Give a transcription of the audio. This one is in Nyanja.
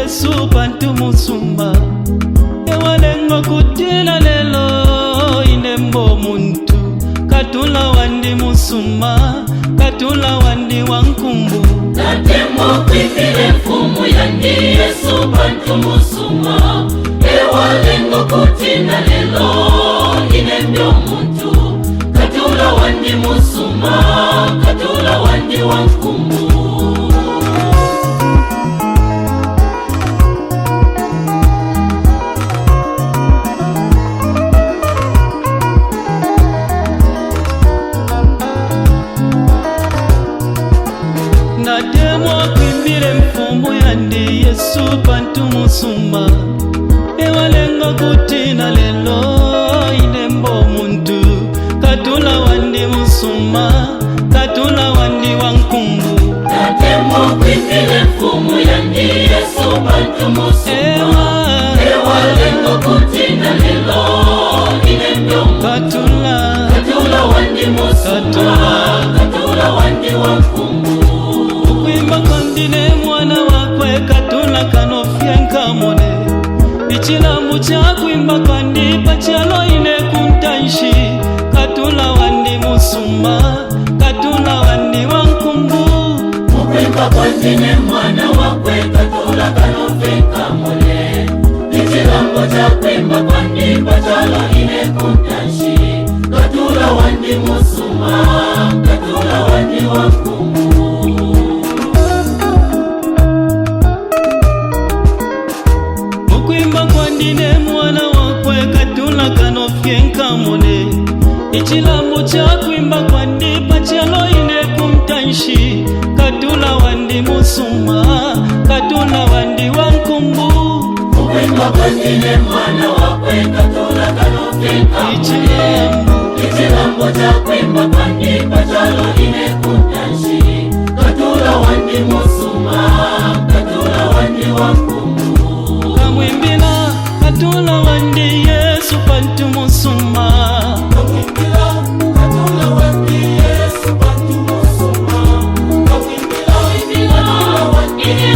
Yesu bantu musumba ewalengo kutila lelo inembo muntu katula wandi musumba katula wandi wankumbu natemo kwifile mfumu yandi Yesu bantu musumba ewalengo kutila lelo inembo muntu katula wandi musumba katula wandi wankumbu Yesu bantu musumba ewalengo kutina lelo inembo muntu katula wandi musumba katula wandi wankumbu natemo kwifile mfumu yandi Yesu bantu musumba ewalengo kutina lelo inembo katula wandi musumba katula wandi wankumbu kuimba kandine mwana wakwe katula kanofyenka mone ichilambu cha kuimba kandi pachalo ine kuntanshi katula wandi musumba katula wandi wankumbu kuimba kandine mwana wakwe katula kanofyenka mone ichilambu cha kuimba kandi pachalo ine kuntanshi katula wandi musumba katula wandi wankumbu kwandine mwana wakwe katula kanofyenka mone ichilambu cha kuimba kwandi pachalo ine kumtanshi katula wandi musumba katula wandi wankumbu kuimba kwandine mwana wakwe katula kanofyenka mone ichilambu cha kuimba kwandi pachalo ine kumtanshi katula wandi musumba katula wandi wankumbu kamwimbila katula wandi Yesu bantu musumba katula wandi Yesu bantu musumba katula wandi